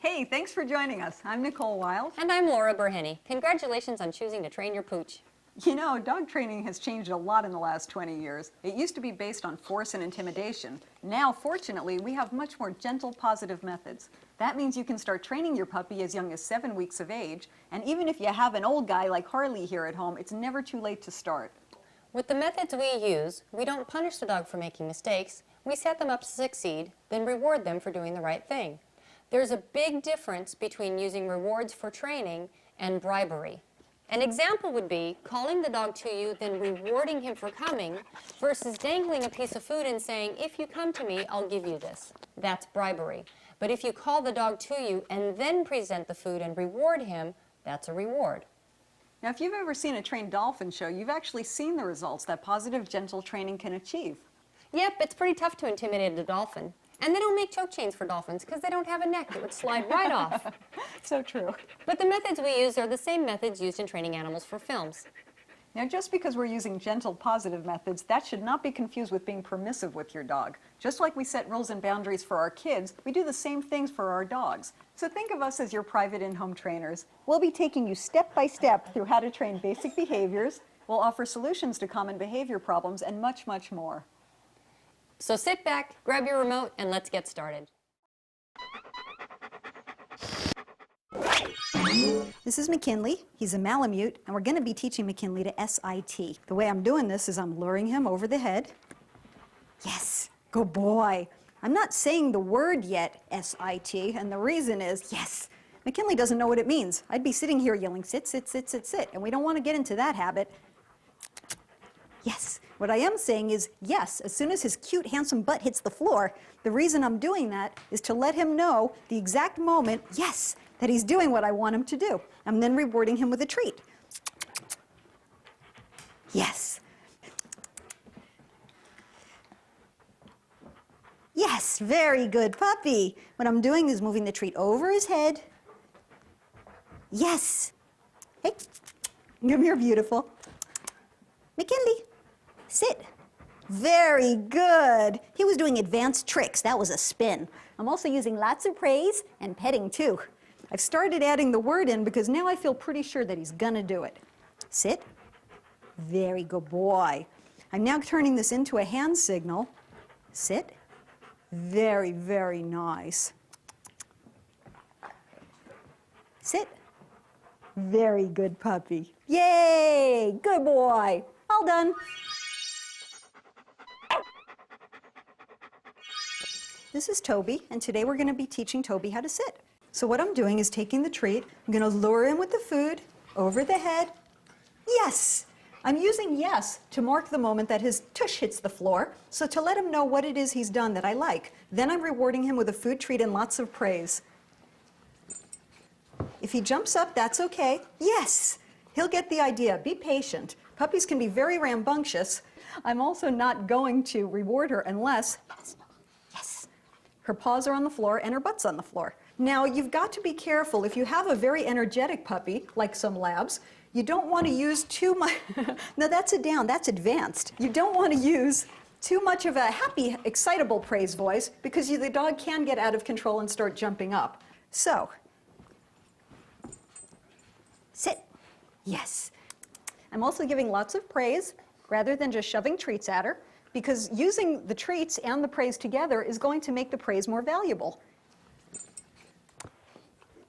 Hey, thanks for joining us. I'm Nicole Wild. And I'm Laura Burhenny. Congratulations on choosing to train your pooch. You know, dog training has changed a lot in the last 20 years. It used to be based on force and intimidation. Now, fortunately, we have much more gentle, positive methods. That means you can start training your puppy as young as 7 weeks of age, and even if you have an old guy like Harley here at home, it's never too late to start. With the methods we use, we don't punish the dog for making mistakes. We set them up to succeed, then reward them for doing the right thing. There's a big difference between using rewards for training and bribery. An example would be calling the dog to you, then rewarding him for coming, versus dangling a piece of food and saying, if you come to me, I'll give you this. That's bribery. But if you call the dog to you and then present the food and reward him, that's a reward. Now, if you've ever seen a trained dolphin show, you've actually seen the results that positive, gentle training can achieve. Yep, it's pretty tough to intimidate a dolphin. And they don't make choke chains for dolphins because they don't have a neck that would slide right off. So true. But the methods we use are the same methods used in training animals for films. Now, just because we're using gentle, positive methods, that should not be confused with being permissive with your dog. Just like we set rules and boundaries for our kids, we do the same things for our dogs. So think of us as your private in-home trainers. We'll be taking you step by step through how to train basic behaviors. We'll offer solutions to common behavior problems and much, much more. So sit back, grab your remote, and let's get started. This is McKinley. He's a Malamute, and we're going to be teaching McKinley to SIT. The way I'm doing this is I'm luring him over the head. Yes, good boy. I'm not saying the word yet, SIT, and the reason is, yes, McKinley doesn't know what it means. I'd be sitting here yelling, sit, sit, sit, sit, sit, and we don't want to get into that habit. Yes. What I am saying is, yes, as soon as his cute, handsome butt hits the floor, the reason I'm doing that is to let him know the exact moment, yes, that he's doing what I want him to do. I'm then rewarding him with a treat. Yes. Yes, very good puppy. What I'm doing is moving the treat over his head. Yes. Hey, come here, beautiful. McKinley. Sit. Very good. He was doing advanced tricks. That was a spin. I'm also using lots of praise and petting too. I've started adding the word in because now I feel pretty sure that he's gonna do it. Sit. Very good boy. I'm now turning this into a hand signal. Sit. Very, very nice. Sit. Very good puppy. Yay! Good boy. All done. This is Toby, and today we're going to be teaching Toby how to sit. So what I'm doing is taking the treat, I'm going to lure him with the food, over the head. Yes! I'm using yes to mark the moment that his tush hits the floor, so to let him know what it is he's done that I like. Then I'm rewarding him with a food treat and lots of praise. If he jumps up, that's okay. Yes! He'll get the idea. Be patient. Puppies can be very rambunctious. I'm also not going to reward her unless her paws are on the floor and her butt's on the floor. Now, you've got to be careful. If you have a very energetic puppy, like some labs, you don't want to use too much. No, that's a down. That's advanced. You don't want to use too much of a happy, excitable praise voice because the dog can get out of control and start jumping up. So, sit. Yes. I'm also giving lots of praise rather than just shoving treats at her, because using the treats and the praise together is going to make the praise more valuable.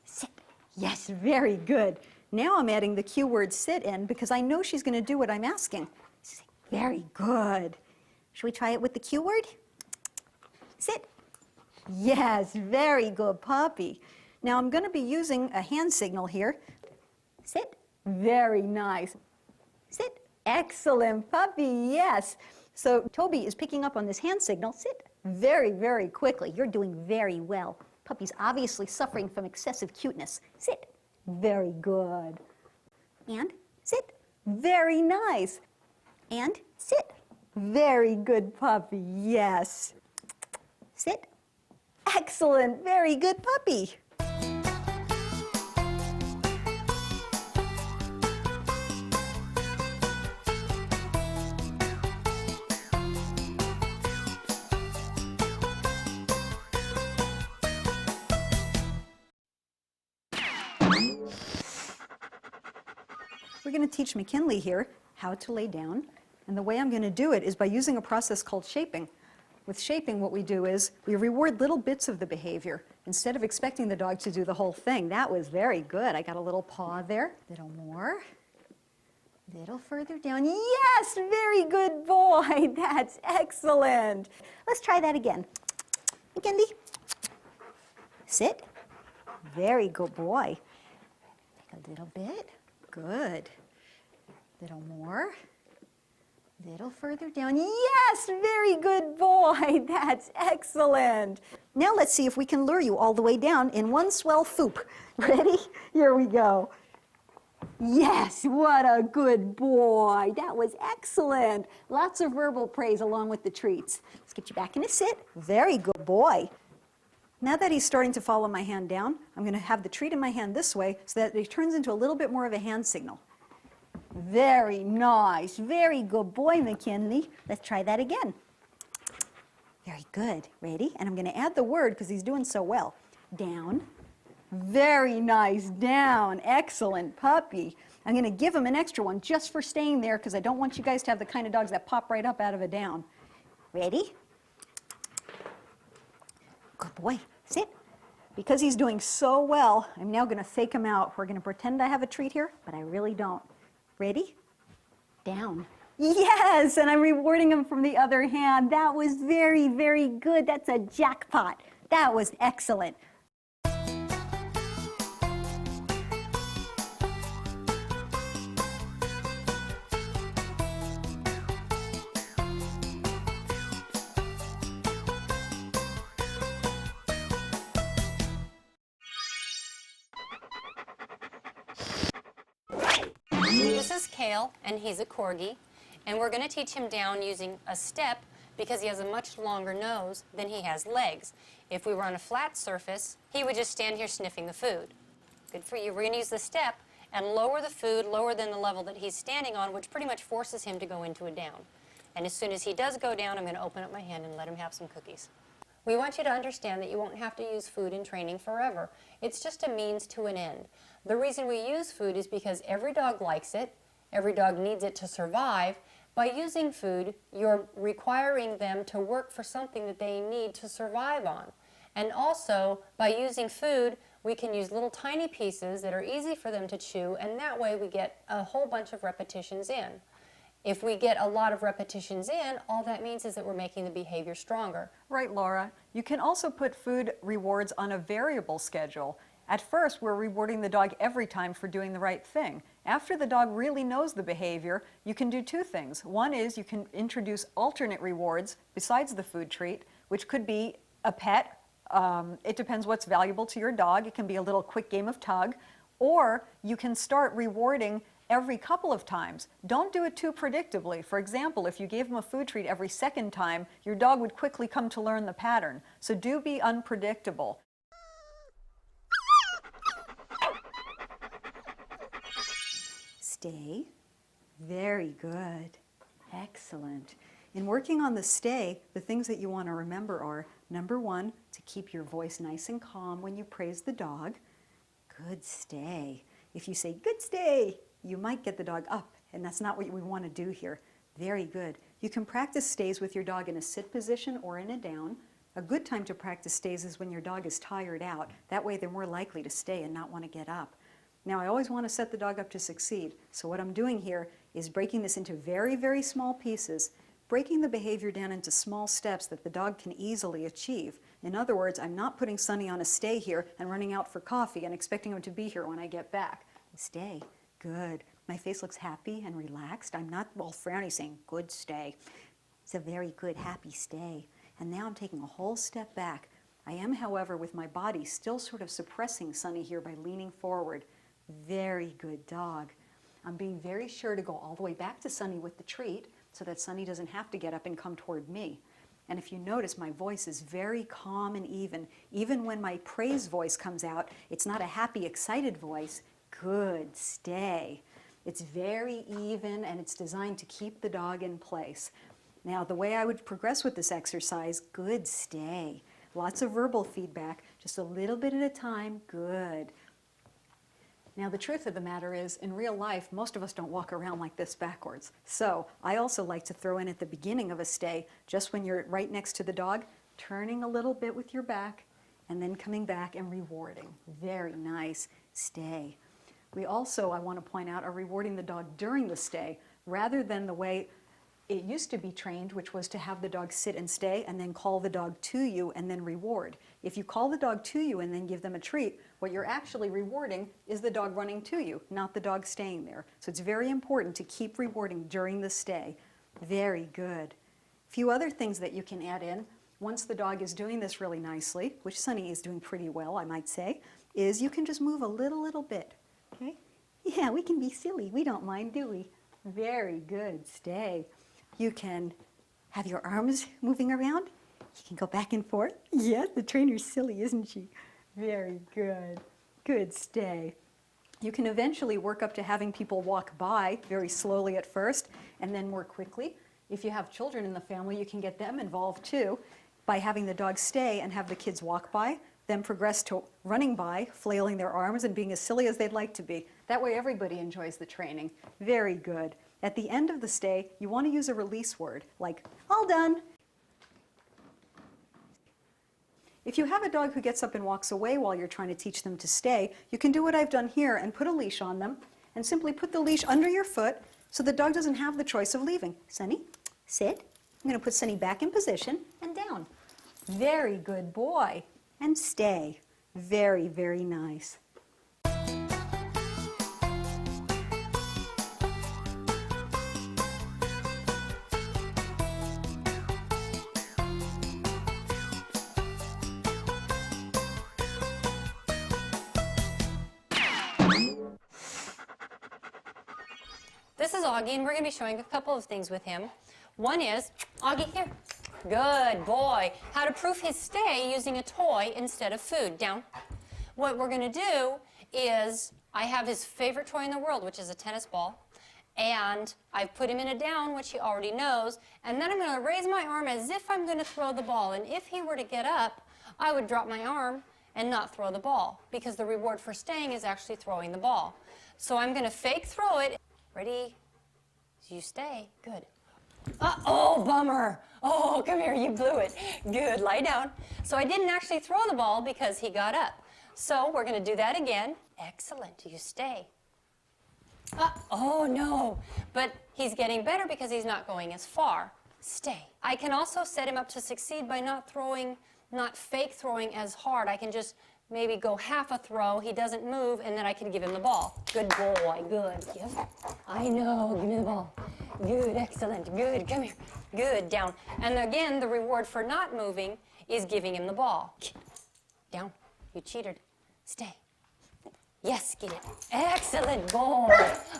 Sit. Yes, very good. Now I'm adding the cue word sit in because I know she's going to do what I'm asking. Very good. Should we try it with the cue word? Sit. Yes, very good puppy. Now I'm going to be using a hand signal here. Sit. Very nice. Sit. Excellent puppy, yes. So Toby is picking up on this hand signal. Sit very, very quickly. You're doing very well. Puppy's obviously suffering from excessive cuteness. Sit. Very good. And sit. Very nice. And sit. Very good puppy, yes. Sit. Excellent. Very good puppy. We're going to teach McKinley here how to lay down, and the way I'm going to do it is by using a process called shaping. With shaping, what we do is we reward little bits of the behavior instead of expecting the dog to do the whole thing. That was very good. I got a little paw there. Little more. Little further down. Yes, very good boy. That's excellent. Let's try that again. McKinley, sit. Very good boy. Take a little bit. Good. Little more. Little further down. Yes, very good boy. That's excellent. Now let's see if we can lure you all the way down in one swell foop. Ready? Here we go. Yes, what a good boy. That was excellent. Lots of verbal praise along with the treats. Let's get you back in a sit. Very good boy. Now that he's starting to follow my hand down, I'm going to have the treat in my hand this way so that it turns into a little bit more of a hand signal. Very nice. Very good boy, McKinley. Let's try that again. Very good. Ready? And I'm going to add the word because he's doing so well. Down. Very nice. Down. Excellent puppy. I'm going to give him an extra one just for staying there because I don't want you guys to have the kind of dogs that pop right up out of a down. Ready? Good boy. Sit. Because he's doing so well, I'm now going to fake him out. We're going to pretend I have a treat here, but I really don't. Ready? Down. Yes, and I'm rewarding him from the other hand. That was very, very good. That's a jackpot. That was excellent. This is Kale, and he's a Corgi, and we're going to teach him down using a step because he has a much longer nose than he has legs. If we were on a flat surface, he would just stand here sniffing the food. Good for you. We're going to use the step and lower the food lower than the level that he's standing on, which pretty much forces him to go into a down. And as soon as he does go down, I'm going to open up my hand and let him have some cookies. We want you to understand that you won't have to use food in training forever. It's just a means to an end. The reason we use food is because every dog likes it, every dog needs it to survive. By using food, you're requiring them to work for something that they need to survive on. And also, by using food, we can use little tiny pieces that are easy for them to chew, and that way we get a whole bunch of repetitions in. If we get a lot of repetitions in, all that means is that we're making the behavior stronger. Right, Laura. You can also put food rewards on a variable schedule. At first, we're rewarding the dog every time for doing the right thing. After the dog really knows the behavior, you can do two things. One is you can introduce alternate rewards besides the food treat, which could be a pet. It depends what's valuable to your dog. It can be a little quick game of tug. Or you can start rewarding every couple of times. Don't do it too predictably. For example, if you gave him a food treat every second time, your dog would quickly come to learn the pattern. So do be unpredictable. Stay. Very good. Excellent. In working on the stay, the things that you want to remember are, number one, to keep your voice nice and calm when you praise the dog. Good stay. If you say, good stay, you might get the dog up, and that's not what we want to do here. Very good. You can practice stays with your dog in a sit position or in a down. A good time to practice stays is when your dog is tired out. That way they're more likely to stay and not want to get up. Now, I always want to set the dog up to succeed, so what I'm doing here is breaking this into very, very small pieces, breaking the behavior down into small steps that the dog can easily achieve. In other words, I'm not putting Sonny on a stay here and running out for coffee and expecting him to be here when I get back. Stay. Good. My face looks happy and relaxed. I'm not all frowny saying, good stay. It's a very good, happy stay. And now I'm taking a whole step back. I am, however, with my body still sort of suppressing Sonny here by leaning forward. Very good dog. I'm being very sure to go all the way back to Sonny with the treat so that Sonny doesn't have to get up and come toward me. And if you notice, my voice is very calm and even. Even when my praise voice comes out, it's not a happy, excited voice. Good, stay. It's very even and it's designed to keep the dog in place. Now, the way I would progress with this exercise, good, stay. Lots of verbal feedback, just a little bit at a time, good. Now, the truth of the matter is, in real life, most of us don't walk around like this backwards. So I also like to throw in at the beginning of a stay, just when you're right next to the dog, turning a little bit with your back, and then coming back and rewarding. Very nice. Stay. We also, I want to point out, are rewarding the dog during the stay, rather than the way it used to be trained, which was to have the dog sit and stay and then call the dog to you and then reward. If you call the dog to you and then give them a treat, what you're actually rewarding is the dog running to you, not the dog staying there. So it's very important to keep rewarding during the stay. Very good. A few other things that you can add in, once the dog is doing this really nicely, which Sunny is doing pretty well, I might say, is you can just move a little bit. Okay? Yeah, we can be silly. We don't mind, do we? Very good. Stay. You can have your arms moving around. You can go back and forth. Yes, the trainer's silly, isn't she? Very good. Good. Stay. You can eventually work up to having people walk by very slowly at first and then more quickly. If you have children in the family, you can get them involved too by having the dog stay and have the kids walk by, then progress to running by, flailing their arms and being as silly as they'd like to be. That way everybody enjoys the training. Very good. At the end of the stay, you want to use a release word, like, all done. If you have a dog who gets up and walks away while you're trying to teach them to stay, you can do what I've done here and put a leash on them, and simply put the leash under your foot so the dog doesn't have the choice of leaving. Sunny, sit. I'm going to put Sunny back in position and down. Very good boy. And stay. Very, very nice. This is Augie, and we're going to be showing a couple of things with him. One is, Augie, here. Good boy. How to proof his stay using a toy instead of food. Down. What we're going to do is, I have his favorite toy in the world, which is a tennis ball. And I've put him in a down, which he already knows. And then I'm going to raise my arm as if I'm going to throw the ball. And if he were to get up, I would drop my arm and not throw the ball, because the reward for staying is actually throwing the ball. So I'm going to fake throw it. Ready? You stay. Good. Oh, bummer. Oh, come here. You blew it. Good. Lie down. So I didn't actually throw the ball because he got up. So we're going to do that again. Excellent. You stay. Oh, no. But he's getting better because he's not going as far. Stay. I can also set him up to succeed by not fake throwing as hard. I can just maybe go half a throw, he doesn't move, and then I can give him the ball. Good boy, good. Yep. I know, give me the ball. Good, excellent, good, come here. Good, down. And again, the reward for not moving is giving him the ball. Down, you cheated. Stay. Yes, get it. Excellent boy.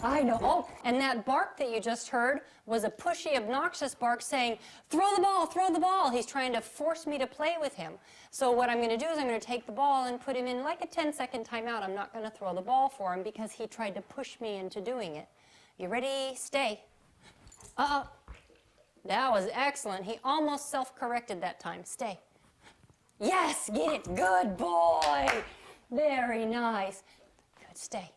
I know. Oh, and that bark that you just heard was a pushy, obnoxious bark saying, throw the ball, throw the ball. He's trying to force me to play with him. So what I'm going to do is I'm going to take the ball and put him in like a 10-second timeout. I'm not going to throw the ball for him because he tried to push me into doing it. You ready? Stay. Uh-oh. That was excellent. He almost self-corrected that time. Stay. Yes, get it. Good boy. Very nice. Good, stay.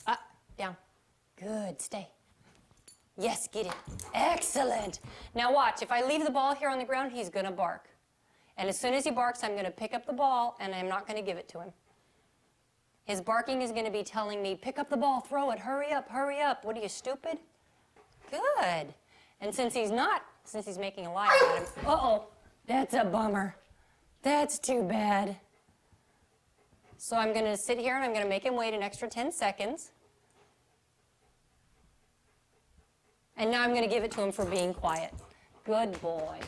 Up, down. Good, stay. Yes, get it. Excellent. Now watch, if I leave the ball here on the ground, he's going to bark. And as soon as he barks, I'm going to pick up the ball, and I'm not going to give it to him. His barking is going to be telling me, pick up the ball, throw it, hurry up, hurry up. What are you, stupid? Good. And since he's making a lie about him, uh-oh, that's a bummer. That's too bad. So I'm going to sit here and I'm going to make him wait an extra 10 seconds. And now I'm going to give it to him for being quiet. Good boy.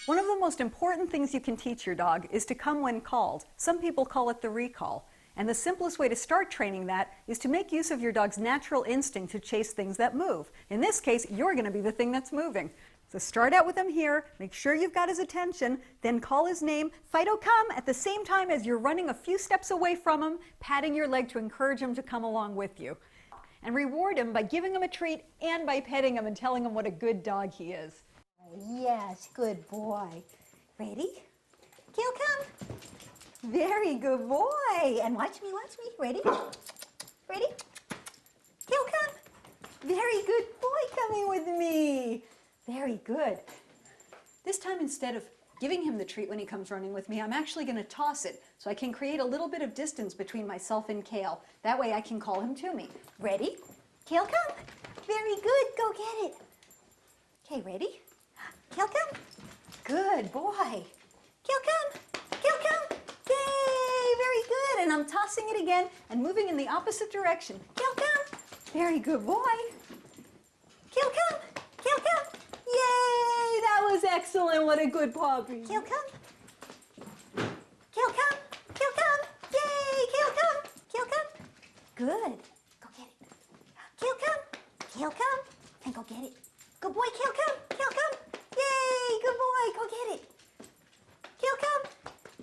One of the most important things you can teach your dog is to come when called. Some people call it the recall. And the simplest way to start training that is to make use of your dog's natural instinct to chase things that move. In this case, you're going to be the thing that's moving. So start out with him here, make sure you've got his attention, then call his name, Fido, come, at the same time as you're running a few steps away from him, patting your leg to encourage him to come along with you. And reward him by giving him a treat and by petting him and telling him what a good dog he is. Yes, good boy. Ready? Kale, come. Very good boy. And watch me, watch me. Ready? Ready? Kale, come. Very good boy coming with me. Very good. This time, instead of giving him the treat when he comes running with me, I'm actually going to toss it so I can create a little bit of distance between myself and Kale. That way I can call him to me. Ready? Kale, come. Very good. Go get it. Okay, ready? Kale, come. Good boy. Kale, come. Kale, come. Yay! Very good. And I'm tossing it again and moving in the opposite direction. Kale, come. Very good boy. Kale, come. Kale, come. Yay! That was excellent. What a good puppy. Kale, come. Kale, come. Kale, come. Yay! Kale, come. Kale, come. Good. Go get it. Kale, come. Kale, come. And go get it. Good boy, Kale, come. Kale, come. Yay! Good boy. Go get it. Kale, come.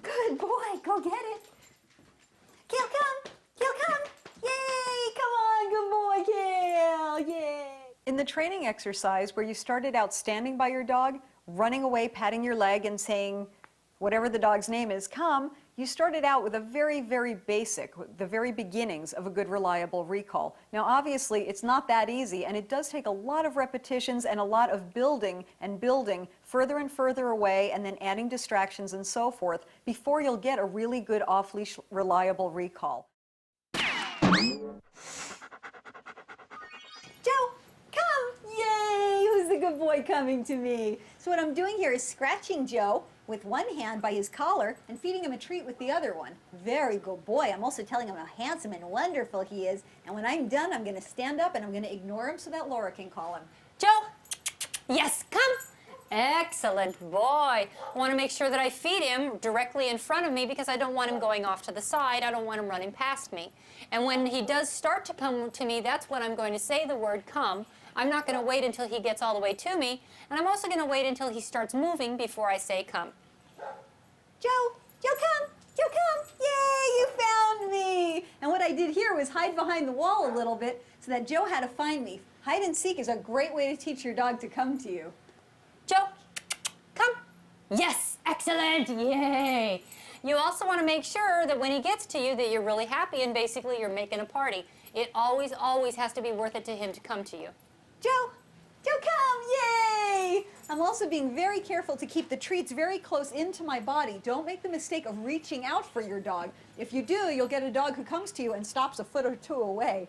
Good boy. Go get it. Kale, come. Kale, come. Yay! Come on. Good boy, Kale. Yay! In the training exercise where you started out standing by your dog, running away, patting your leg and saying whatever the dog's name is, come, you started out with a very, very basic, the very beginnings of a good, reliable recall. Now, obviously, it's not that easy, and it does take a lot of repetitions and a lot of building and building further and further away, and then adding distractions and so forth, before you'll get a really good off-leash, reliable recall. Joe, come! Yay! Who's the good boy coming to me? So what I'm doing here is scratching Joe with one hand by his collar and feeding him a treat with the other one. Very good boy. I'm also telling him how handsome and wonderful he is. And when I'm done, I'm going to stand up and I'm going to ignore him so that Laura can call him. Joe, yes, come. Excellent boy. I want to make sure that I feed him directly in front of me because I don't want him going off to the side. I don't want him running past me. And when he does start to come to me, that's when I'm going to say the word come. I'm not going to wait until he gets all the way to me, and I'm also going to wait until he starts moving before I say come. Joe, come! Joe, come! Yay, you found me! And what I did here was hide behind the wall a little bit so that Joe had to find me. Hide and seek is a great way to teach your dog to come to you. Joe, come. Yes, excellent, yay. You also want to make sure that when he gets to you that you're really happy and basically you're making a party. It always, always has to be worth it to him to come to you. Joe, come! Yay! I'm also being very careful to keep the treats very close into my body. Don't make the mistake of reaching out for your dog. If you do, you'll get a dog who comes to you and stops a foot or two away.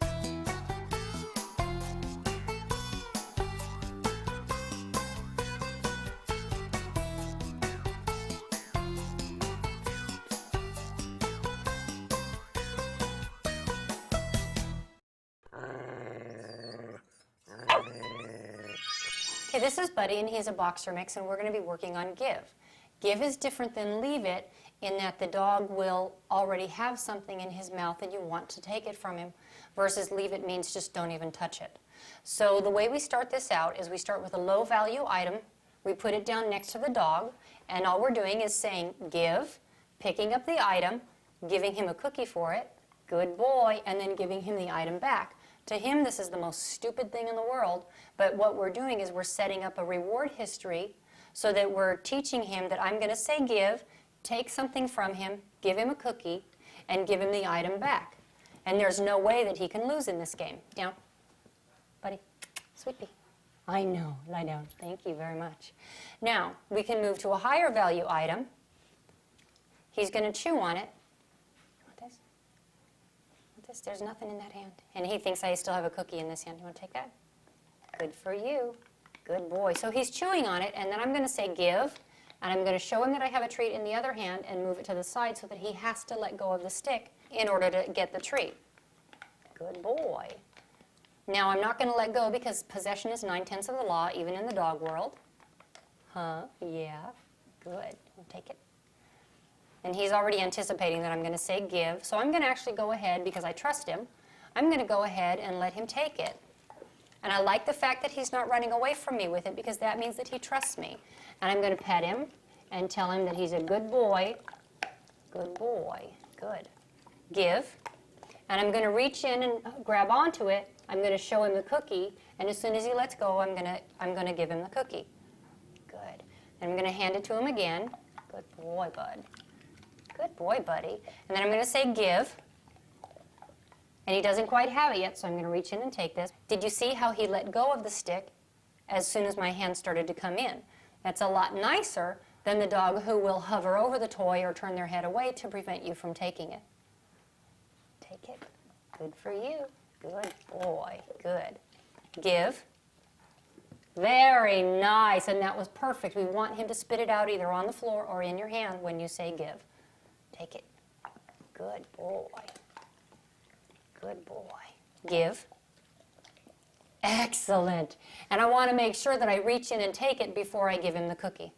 Okay, this is Buddy, and he's a boxer mix, and we're going to be working on give. Give is different than leave it in that the dog will already have something in his mouth and you want to take it from him, versus leave it means just don't even touch it. So the way we start this out is we start with a low-value item, we put it down next to the dog, and all we're doing is saying give, picking up the item, giving him a cookie for it, good boy, and then giving him the item back. To him, this is the most stupid thing in the world, but what we're doing is we're setting up a reward history so that we're teaching him that I'm going to say give, take something from him, give him a cookie, and give him the item back. And there's no way that he can lose in this game. Down. Buddy. Sweetie. I know. Lie down. Thank you very much. Now, we can move to a higher value item. He's going to chew on it. There's nothing in that hand. And he thinks I still have a cookie in this hand. You want to take that? Good for you. Good boy. So he's chewing on it, and then I'm going to say give, and I'm going to show him that I have a treat in the other hand and move it to the side so that he has to let go of the stick in order to get the treat. Good boy. Now I'm not going to let go because possession is 9/10 of the law, even in the dog world. Huh? Yeah. Good. We'll take it. And he's already anticipating that I'm going to say give. So I'm going to actually go ahead, because I trust him, I'm going to go ahead and let him take it. And I like the fact that he's not running away from me with it because that means that he trusts me. And I'm going to pet him and tell him that he's a good boy. Good boy. Good. Give. And I'm going to reach in and grab onto it. I'm going to show him the cookie. And as soon as he lets go, I'm going to give him the cookie. And I'm going to hand it to him again. Good boy, bud. Good boy, buddy. And then I'm going to say give. And he doesn't quite have it yet, so I'm going to reach in and take this. Did you see how he let go of the stick as soon as my hand started to come in? That's a lot nicer than the dog who will hover over the toy or turn their head away to prevent you from taking it. Take it. Good for you. Good boy. Good. Give. Very nice, and that was perfect. We want him to spit it out either on the floor or in your hand when you say give. Take it. Good boy. Good boy. Give. Excellent. And I want to make sure that I reach in and take it before I give him the cookie,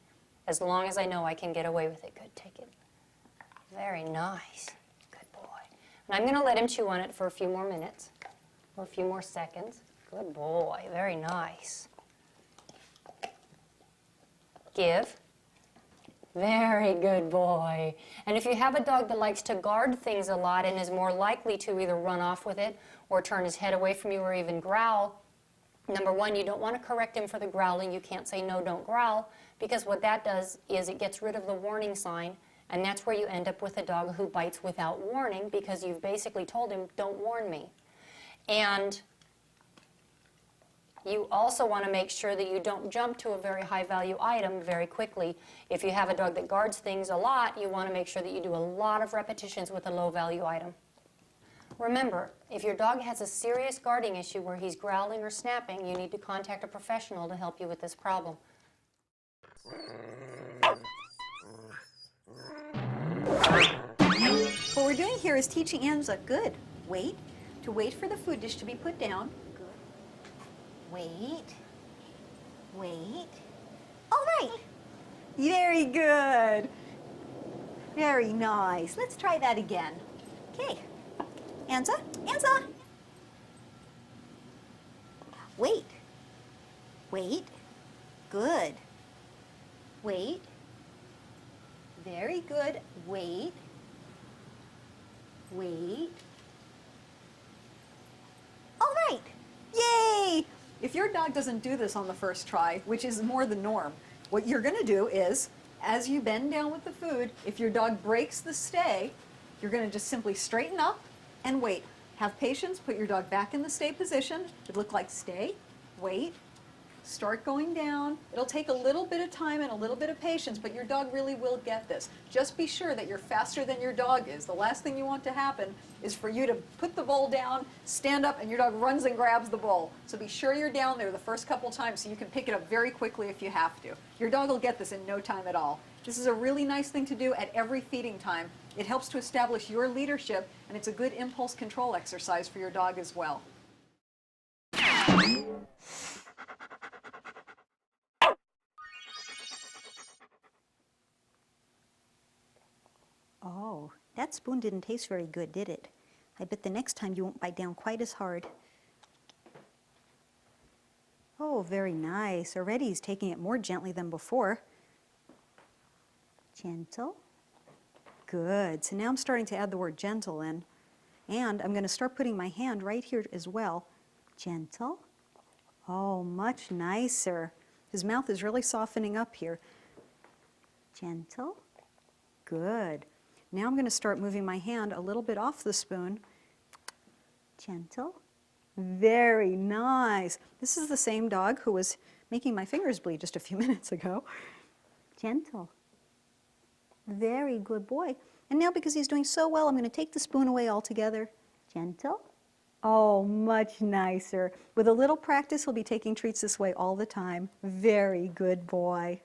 as long as I know I can get away with it. Good, take it. Very nice. Good boy. And I'm going to let him chew on it for a few more minutes or a few more seconds. Good boy. Very nice. Give. Very good boy. And if you have a dog that likes to guard things a lot and is more likely to either run off with it or turn his head away from you or even growl, number one, you don't want to correct him for the growling. You can't say, no, don't growl, because what that does is it gets rid of the warning sign, and that's where you end up with a dog who bites without warning because you've basically told him, don't warn me. And you also want to make sure that you don't jump to a very high value item very quickly. If you have a dog that guards things a lot, you want to make sure that you do a lot of repetitions with a low value item. Remember, if your dog has a serious guarding issue where he's growling or snapping, you need to contact a professional to help you with this problem. What we're doing here is teaching Anza, good, to wait for the food dish to be put down. Wait. All right. Very good. Very nice. Let's try that again. Okay. Anza. Wait. Good. Wait. Very good. Wait. All right. Yay! If your dog doesn't do this on the first try, which is more the norm, what you're going to do is, as you bend down with the food, if your dog breaks the stay, you're going to just simply straighten up and wait. Have patience, put your dog back in the stay position. It look like stay, wait, start going down. It'll take a little bit of time and a little bit of patience, but your dog really will get this. Just be sure that you're faster than your dog is. The last thing you want to happen is for you to put the bowl down, stand up, and your dog runs and grabs the bowl. So be sure you're down there the first couple times so you can pick it up very quickly if you have to. Your dog will get this in no time at all. This is a really nice thing to do at every feeding time. It helps to establish your leadership, and it's a good impulse control exercise for your dog as well. Oh, that spoon didn't taste very good, did it? I bet the next time you won't bite down quite as hard. Oh, very nice. Already he's taking it more gently than before. Gentle. Good. So now I'm starting to add the word gentle in. And I'm going to start putting my hand right here as well. Gentle. Oh, much nicer. His mouth is really softening up here. Gentle. Good. Now I'm going to start moving my hand a little bit off the spoon. Gentle. Very nice. This is the same dog who was making my fingers bleed just a few minutes ago. Gentle. Very good boy. And now because he's doing so well, I'm going to take the spoon away altogether. Gentle. Oh, much nicer. With a little practice, he'll be taking treats this way all the time. Very good boy.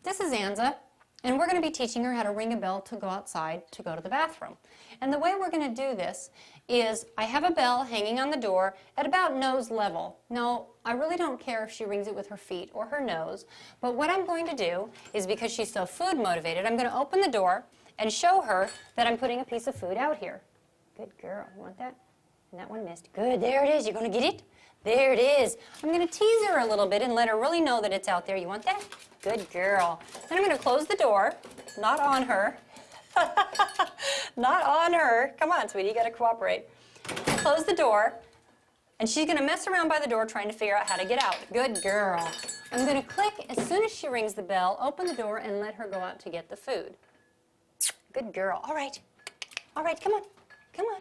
This is Anza, and we're going to be teaching her how to ring a bell to go outside to go to the bathroom. And the way we're going to do this is I have a bell hanging on the door at about nose level. Now, I really don't care if she rings it with her feet or her nose, but what I'm going to do is, because she's so food motivated, I'm going to open the door and show her that I'm putting a piece of food out here. Good girl. You want that? And that one missed. Good, there it is. You're going to get it? There it is. I'm going to tease her a little bit and let her really know that it's out there. You want that? Good girl. Then I'm going to close the door, not on her. Not on her. Come on, sweetie, you got to cooperate. Close the door, and she's going to mess around by the door trying to figure out how to get out. Good girl. I'm going to click as soon as she rings the bell, open the door, and let her go out to get the food. Good girl. All right. All right, come on. Come on.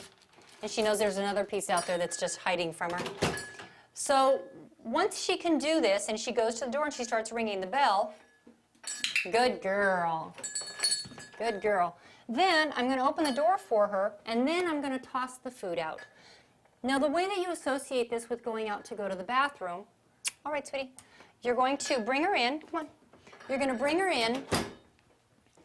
And she knows there's another piece out there that's just hiding from her. So once she can do this and she goes to the door and she starts ringing the bell, good girl. Good girl. Then I'm going to open the door for her, and then I'm going to toss the food out. Now the way that you associate this with going out to go to the bathroom, all right, sweetie, you're going to bring her in. Come on. You're going to bring her in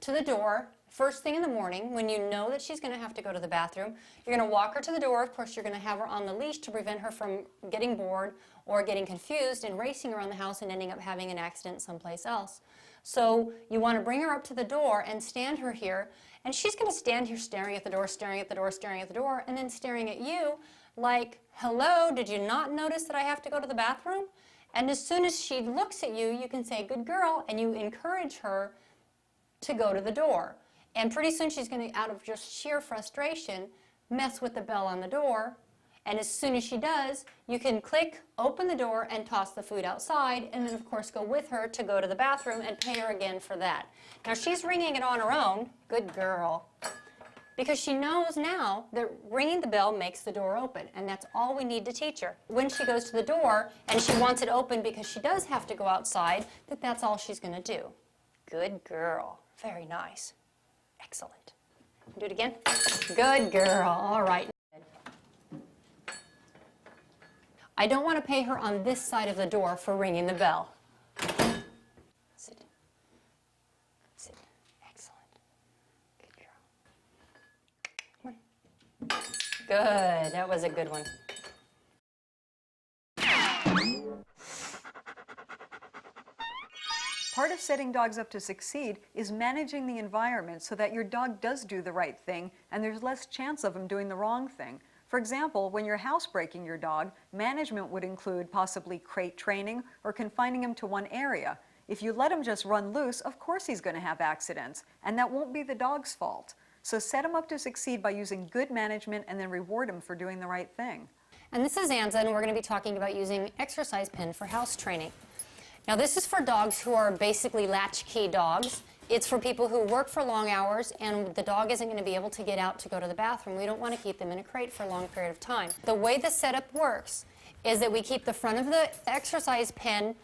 to the door first thing in the morning when you know that she's going to have to go to the bathroom. You're going to walk her to the door. Of course, you're going to have her on the leash to prevent her from getting bored or getting confused and racing around the house and ending up having an accident someplace else. So you want to bring her up to the door and stand her here, and she's going to stand here staring at the door, staring at the door, staring at the door, and then staring at you like, hello, did you not notice that I have to go to the bathroom? And as soon as she looks at you, you can say, good girl, and you encourage her to go to the door. And pretty soon she's going to, out of just sheer frustration, mess with the bell on the door. And as soon as she does, you can click, open the door, and toss the food outside, and then of course go with her to go to the bathroom and pay her again for that. Now she's ringing it on her own, good girl, because she knows now that ringing the bell makes the door open, and that's all we need to teach her. When she goes to the door and she wants it open because she does have to go outside, that's all she's going to do. Good girl. Very nice. Excellent. Do it again. Good girl. All right. I don't want to pay her on this side of the door for ringing the bell. Sit. Sit. Excellent. Good girl. Come on. Good. That was a good one. Part of setting dogs up to succeed is managing the environment so that your dog does do the right thing and there's less chance of him doing the wrong thing. For example, when you're housebreaking your dog, management would include possibly crate training or confining him to one area. If you let him just run loose, of course he's going to have accidents, and that won't be the dog's fault. So set him up to succeed by using good management and then reward him for doing the right thing. And this is Anza, and we're going to be talking about using exercise pen for house training. Now this is for dogs who are basically latchkey dogs. It's for people who work for long hours and the dog isn't going to be able to get out to go to the bathroom. We don't want to keep them in a crate for a long period of time. The way the setup works is that we keep the front of the exercise pen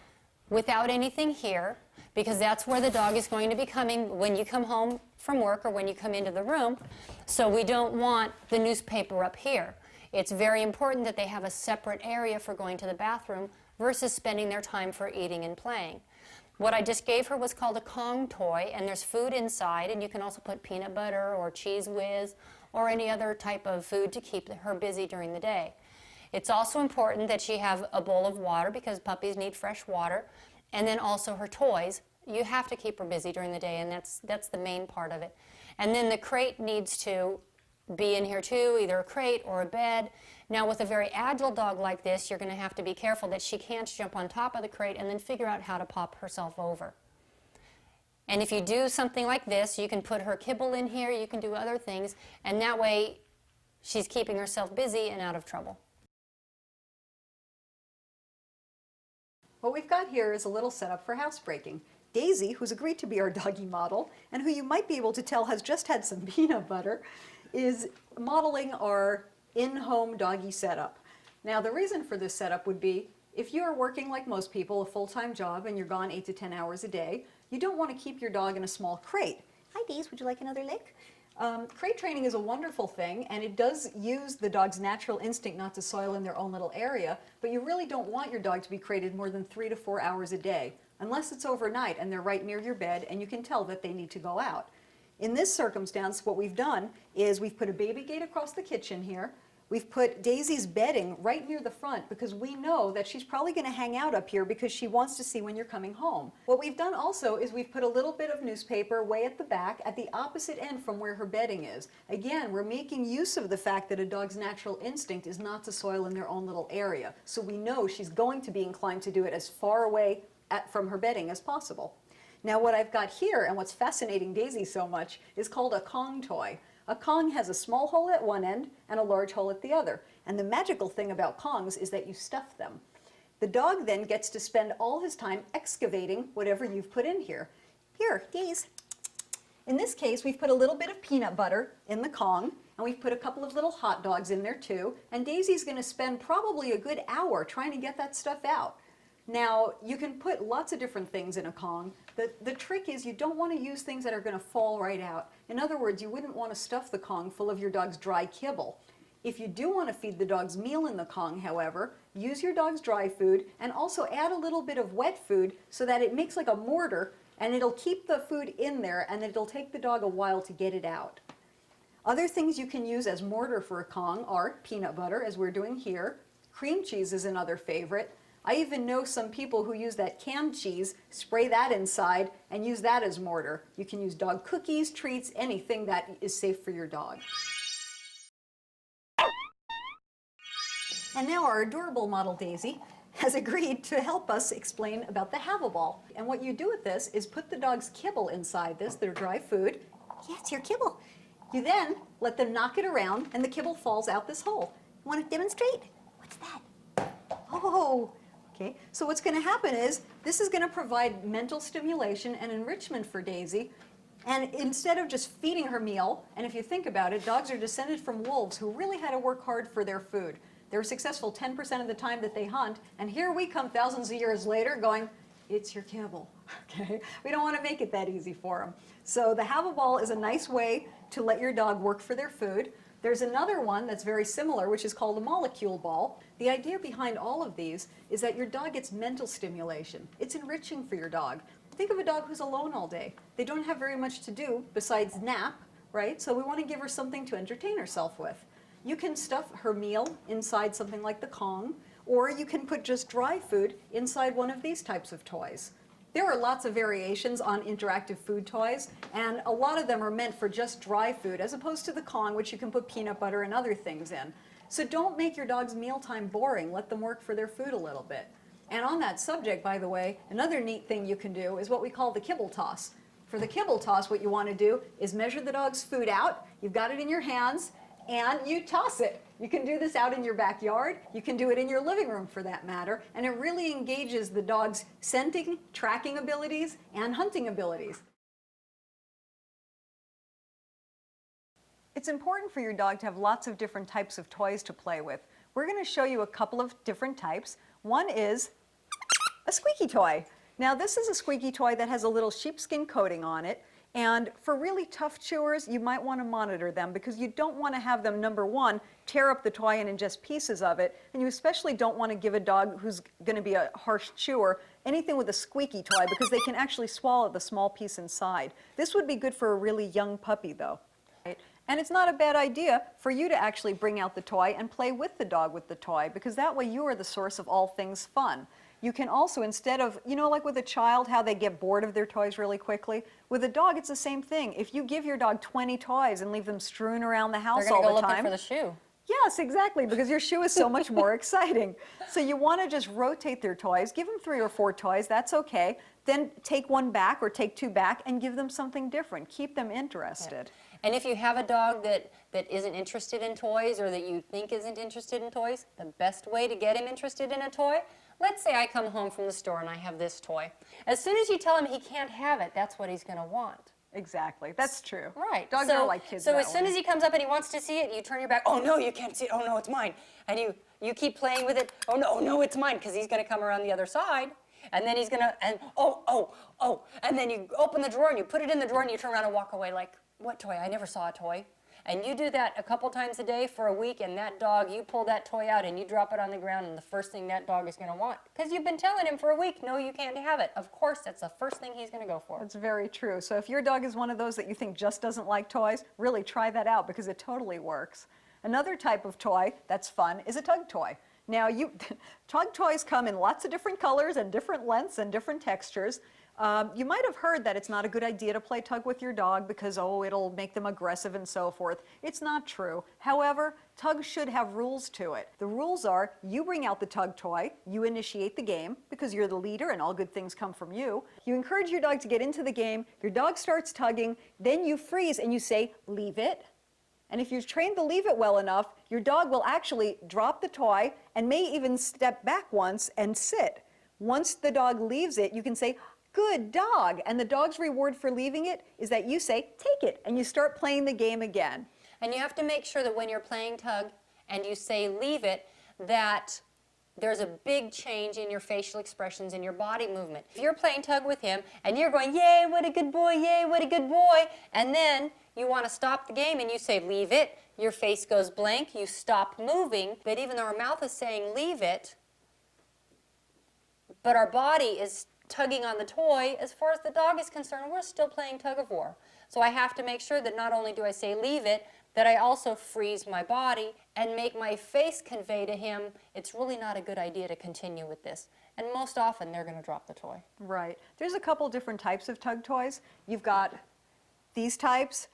without anything here, because that's where the dog is going to be coming when you come home from work or when you come into the room. So we don't want the newspaper up here. It's very important that they have a separate area for going to the bathroom versus spending their time for eating and playing. What I just gave her was called a Kong toy, and there's food inside, and you can also put peanut butter or Cheese Whiz or any other type of food to keep her busy during the day. It's also important that she have a bowl of water because puppies need fresh water, and then also her toys. You have to keep her busy during the day, and that's the main part of it. And then the crate needs to be in here too, either a crate or a bed. Now with a very agile dog like this, you're going to have to be careful that she can't jump on top of the crate and then figure out how to pop herself over. And if you do something like this, you can put her kibble in here, you can do other things, and that way she's keeping herself busy and out of trouble. What we've got here is a little setup for housebreaking. Daisy, who's agreed to be our doggy model, and who you might be able to tell has just had some peanut butter, is modeling our in-home doggy setup. Now the reason for this setup would be, if you are working like most people, a full-time job, and you're gone 8 to 10 hours a day, you don't want to keep your dog in a small crate. Hi Daisy, would you like another lick? Crate training is a wonderful thing, and it does use the dog's natural instinct not to soil in their own little area, but you really don't want your dog to be crated more than 3 to 4 hours a day, unless it's overnight and they're right near your bed and you can tell that they need to go out. In this circumstance, what we've done is we've put a baby gate across the kitchen here. We've put Daisy's bedding right near the front because we know that she's probably going to hang out up here because she wants to see when you're coming home. What we've done also is we've put a little bit of newspaper way at the back at the opposite end from where her bedding is. Again, we're making use of the fact that a dog's natural instinct is not to soil in their own little area. So we know she's going to be inclined to do it as far away from her bedding as possible. Now what I've got here, and what's fascinating Daisy so much, is called a Kong toy. A Kong has a small hole at one end and a large hole at the other. And the magical thing about Kongs is that you stuff them. The dog then gets to spend all his time excavating whatever you've put in here. Here, gaze. In this case, we've put a little bit of peanut butter in the Kong, and we've put a couple of little hot dogs in there too, and Daisy's going to spend probably a good hour trying to get that stuff out. Now, you can put lots of different things in a Kong. The trick is you don't want to use things that are going to fall right out. In other words, you wouldn't want to stuff the Kong full of your dog's dry kibble. If you do want to feed the dog's meal in the Kong, however, use your dog's dry food and also add a little bit of wet food so that it makes like a mortar, and it'll keep the food in there and it'll take the dog a while to get it out. Other things you can use as mortar for a Kong are peanut butter, as we're doing here. Cream cheese is another favorite. I even know some people who use that canned cheese, spray that inside, and use that as mortar. You can use dog cookies, treats, anything that is safe for your dog. And now our adorable model Daisy has agreed to help us explain about the have-a-ball. And what you do with this is put the dog's kibble inside this, their dry food. Yeah, it's your kibble. You then let them knock it around, and the kibble falls out this hole. Want to demonstrate? What's that? Oh! Okay, so what's going to happen is this is going to provide mental stimulation and enrichment for Daisy. And instead of just feeding her meal, and if you think about it, dogs are descended from wolves who really had to work hard for their food. They were successful 10% of the time that they hunt, and here we come thousands of years later going, it's your kibble. Okay, we don't want to make it that easy for them. So the have-a-ball is a nice way to let your dog work for their food. There's another one that's very similar, which is called a molecule ball. The idea behind all of these is that your dog gets mental stimulation. It's enriching for your dog. Think of a dog who's alone all day. They don't have very much to do besides nap, right? So we want to give her something to entertain herself with. You can stuff her meal inside something like the Kong, or you can put just dry food inside one of these types of toys. There are lots of variations on interactive food toys, and a lot of them are meant for just dry food, as opposed to the Kong, which you can put peanut butter and other things in. So don't make your dog's mealtime boring. Let them work for their food a little bit. And on that subject, by the way, another neat thing you can do is what we call the kibble toss. For the kibble toss, what you want to do is measure the dog's food out. You've got it in your hands, and you toss it. You can do this out in your backyard. You can do it in your living room for that matter. And it really engages the dog's scenting, tracking abilities, and hunting abilities. It's important for your dog to have lots of different types of toys to play with. We're going to show you a couple of different types. One is a squeaky toy. Now this is a squeaky toy that has a little sheepskin coating on it. And for really tough chewers, you might want to monitor them because you don't want to have them, number one, tear up the toy and ingest pieces of it. And you especially don't want to give a dog who's going to be a harsh chewer anything with a squeaky toy because they can actually swallow the small piece inside. This would be good for a really young puppy though. Right? And it's not a bad idea for you to actually bring out the toy and play with the dog with the toy because that way you are the source of all things fun. You can also, instead of, you know, like with a child, how they get bored of their toys really quickly, with a dog it's the same thing. If you give your dog 20 toys and leave them strewn around the house all the time. They're going to go looking for the shoe. Yes, exactly, because your shoe is so much more exciting. So you want to just rotate their toys, give them 3 or 4 toys, that's okay. Then take one back or take 2 back and give them something different. Keep them interested. Yeah. And if you have a dog that isn't interested in toys or that you think isn't interested in toys, the best way to get him interested in a toy, let's say I come home from the store and I have this toy. As soon as you tell him he can't have it, that's what he's going to want. Exactly, that's true. Right. Dogs are like kids. So as soon as he comes up and he wants to see it, you turn your back, oh no, you can't see it, oh no, it's mine. And you keep playing with it, oh no, it's mine, because he's going to come around the other side. And then he's going to, and oh. And then you open the drawer and you put it in the drawer and you turn around and walk away like, what toy? I never saw a toy. And you do that a couple times a day for a week, and that dog, you pull that toy out and you drop it on the ground, and the first thing that dog is going to want, because you've been telling him for a week, no, you can't have it. Of course, that's the first thing he's going to go for. That's very true. So if your dog is one of those that you think just doesn't like toys, really try that out because it totally works. Another type of toy that's fun is a tug toy. Now, tug toys come in lots of different colors and different lengths and different textures. You might have heard that it's not a good idea to play tug with your dog because, oh, it'll make them aggressive and so forth. It's not true. However, tug should have rules to it. The rules are you bring out the tug toy, you initiate the game because you're the leader and all good things come from you. You encourage your dog to get into the game, your dog starts tugging, then you freeze and you say, leave it. And if you've trained to leave it well enough, your dog will actually drop the toy and may even step back once and sit. Once the dog leaves it, you can say, good dog. And the dog's reward for leaving it is that you say, take it, and you start playing the game again. And you have to make sure that when you're playing tug and you say leave it, that there's a big change in your facial expressions and your body movement. If you're playing tug with him and you're going, yay, what a good boy, yay, what a good boy, and then you want to stop the game and you say leave it, your face goes blank, you stop moving, but even though our mouth is saying leave it, but our body is tugging on the toy, as far as the dog is concerned, we're still playing tug of war. So I have to make sure that not only do I say leave it, that I also freeze my body and make my face convey to him, it's really not a good idea to continue with this. And most often, they're going to drop the toy. Right. There's a couple different types of tug toys. You've got these types.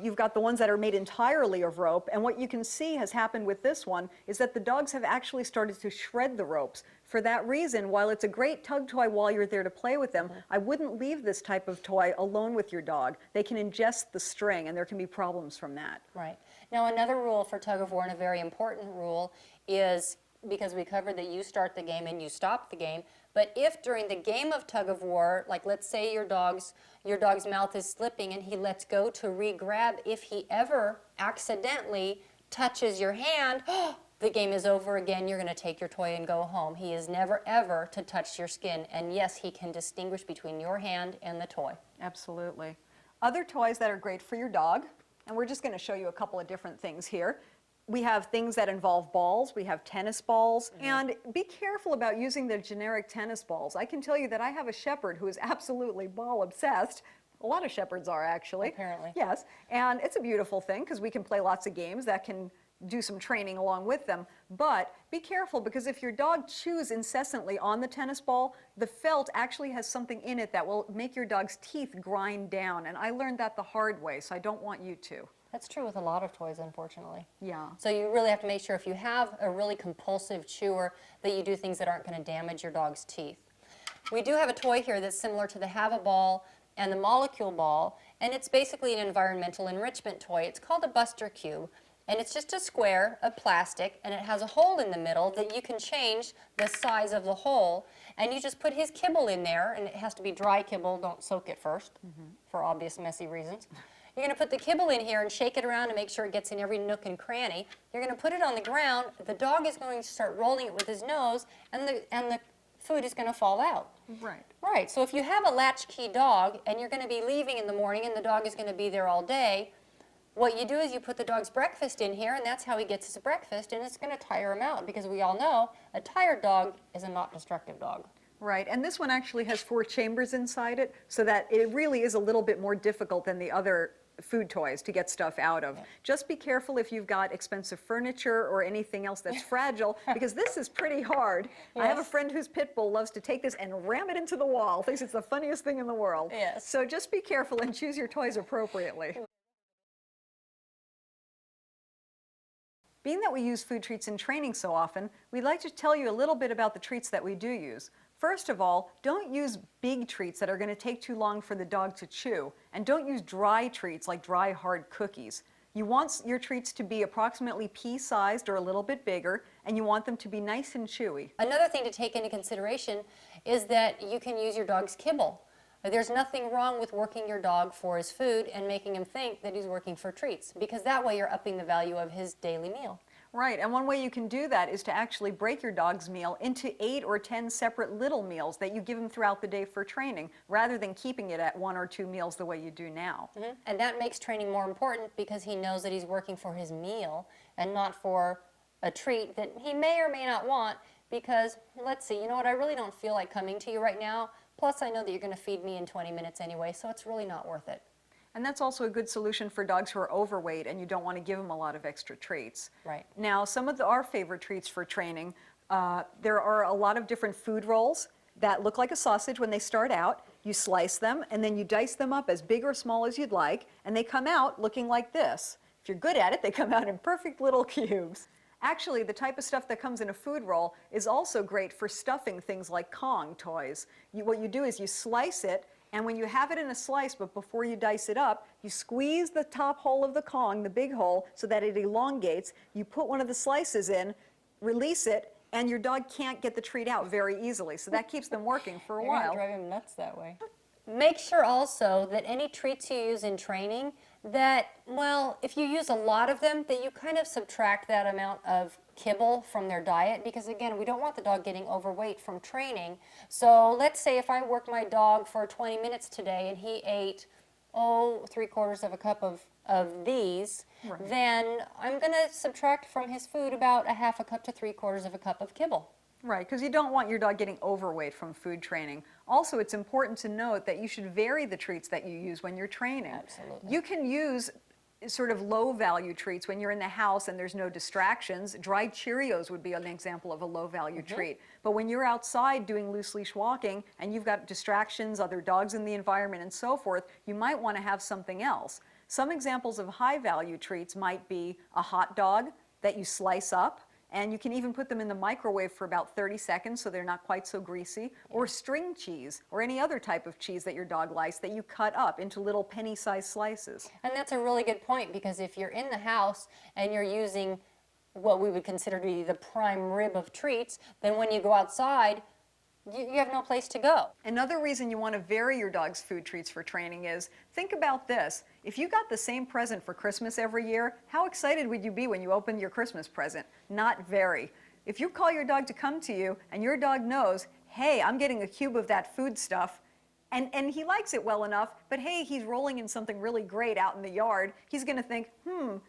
You've got the ones that are made entirely of rope, and what you can see has happened with this one is that the dogs have actually started to shred the ropes. For that reason, while it's a great tug toy while you're there to play with them, I wouldn't leave this type of toy alone with your dog. They can ingest the string, and there can be problems from that. Right. Now, another rule for tug of war, and a very important rule, is because we covered that you start the game and you stop the game, but if during the game of tug of war, like let's say your dog's mouth is slipping and he lets go to re-grab, if he ever accidentally touches your hand, the game is over again, you're going to take your toy and go home. He is never ever to touch your skin, and yes, he can distinguish between your hand and the toy. Absolutely. Other toys that are great for your dog, and we're just going to show you a couple of different things here. We have things that involve balls, we have tennis balls, and be careful about using the generic tennis balls. I can tell you that I have a shepherd who is absolutely ball obsessed. A lot of shepherds are actually. Apparently. Yes, and it's a beautiful thing because we can play lots of games that can do some training along with them. But be careful because if your dog chews incessantly on the tennis ball, the felt actually has something in it that will make your dog's teeth grind down. And I learned that the hard way, so I don't want you to. That's true with a lot of toys, unfortunately. Yeah. So you really have to make sure if you have a really compulsive chewer that you do things that aren't going to damage your dog's teeth. We do have a toy here that's similar to the Have-A Ball and the Molecule Ball, and it's basically an environmental enrichment toy. It's called a Buster Cube, and it's just a square of plastic, and it has a hole in the middle that you can change the size of the hole, and you just put his kibble in there, and it has to be dry kibble, don't soak it first, for obvious messy reasons. You're going to put the kibble in here and shake it around to make sure it gets in every nook and cranny. You're going to put it on the ground. The dog is going to start rolling it with his nose, and the food is going to fall out. Right. Right. So if you have a latchkey dog and you're going to be leaving in the morning and the dog is going to be there all day, what you do is you put the dog's breakfast in here, and that's how he gets his breakfast, and it's going to tire him out because we all know a tired dog is a not destructive dog. Right, and this one actually has 4 chambers inside it, so that it really is a little bit more difficult than the other food toys to get stuff out of. Yeah. Just be careful if you've got expensive furniture or anything else that's fragile, because this is pretty hard. Yes. I have a friend whose pit bull loves to take this and ram it into the wall, thinks it's the funniest thing in the world. Yes. So just be careful and choose your toys appropriately. Being that we use food treats in training so often, we'd like to tell you a little bit about the treats that we do use. First of all, don't use big treats that are going to take too long for the dog to chew, and don't use dry treats like dry, hard cookies. You want your treats to be approximately pea-sized or a little bit bigger, and you want them to be nice and chewy. Another thing to take into consideration is that you can use your dog's kibble. There's nothing wrong with working your dog for his food and making him think that he's working for treats, because that way you're upping the value of his daily meal. Right, and one way you can do that is to actually break your dog's meal into 8 or 10 separate little meals that you give him throughout the day for training, rather than keeping it at 1 or 2 meals the way you do now. And that makes training more important because he knows that he's working for his meal and not for a treat that he may or may not want, because, let's see, you know what, I really don't feel like coming to you right now, plus I know that you're going to feed me in 20 minutes anyway, so it's really not worth it. And that's also a good solution for dogs who are overweight and you don't want to give them a lot of extra treats. Right. Now, some of our favorite treats for training, there are a lot of different food rolls that look like a sausage when they start out. You slice them and then you dice them up as big or small as you'd like, and they come out looking like this. If you're good at it, they come out in perfect little cubes. Actually, the type of stuff that comes in a food roll is also great for stuffing things like Kong toys. What you do is you slice it, and when you have it in a slice, but before you dice it up, you squeeze the top hole of the Kong, the big hole, so that it elongates. You put one of the slices in, release it, and your dog can't get the treat out very easily. So that keeps them working for a You're while. gonna drive him nuts that way. Make sure also that any treats you use in training, that, well, if you use a lot of them, that you kind of subtract that amount of kibble from their diet, because again, we don't want the dog getting overweight from training. So let's say if I worked my dog for 20 minutes today and he ate, 3/4 of a cup of these, Right. then I'm going to subtract from his food about a 1/2 cup to 3/4 of a cup of kibble. Right, because you don't want your dog getting overweight from food training. Also, it's important to note that you should vary the treats that you use when you're training. Absolutely. You can use sort of low-value treats when you're in the house and there's no distractions. Dried Cheerios would be an example of a low-value treat. But when you're outside doing loose-leash walking and you've got distractions, other dogs in the environment and so forth, you might want to have something else. Some examples of high-value treats might be a hot dog that you slice up, and you can even put them in the microwave for about 30 seconds so they're not quite so greasy, or string cheese, or any other type of cheese that your dog likes that you cut up into little penny-sized slices. And that's a really good point, because if you're in the house and you're using what we would consider to be the prime rib of treats, then when you go outside, you have no place to go. Another reason you want to vary your dog's food treats for training is, think about this. If you got the same present for Christmas every year, how excited would you be when you opened your Christmas present? Not very. If you call your dog to come to you and your dog knows, hey, I'm getting a cube of that food stuff, and he likes it well enough, but hey, he's rolling in something really great out in the yard, he's going to think,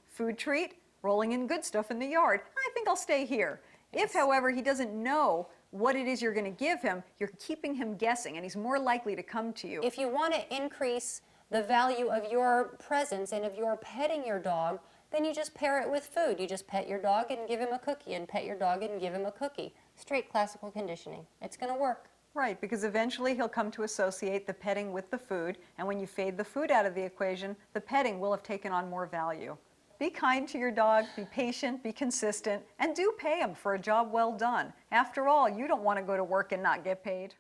food treat, rolling in good stuff in the yard. I think I'll stay here. If, however, he doesn't know what it is you're going to give him, you're keeping him guessing, and he's more likely to come to you. If you want to increase the value of your presence and of your petting your dog, then you just pair it with food. You just pet your dog and give him a cookie, and pet your dog and give him a cookie. Straight classical conditioning. It's going to work. Right, because eventually he'll come to associate the petting with the food, and when you fade the food out of the equation, the petting will have taken on more value. Be kind to your dog, be patient, be consistent, and do pay him for a job well done. After all, you don't want to go to work and not get paid.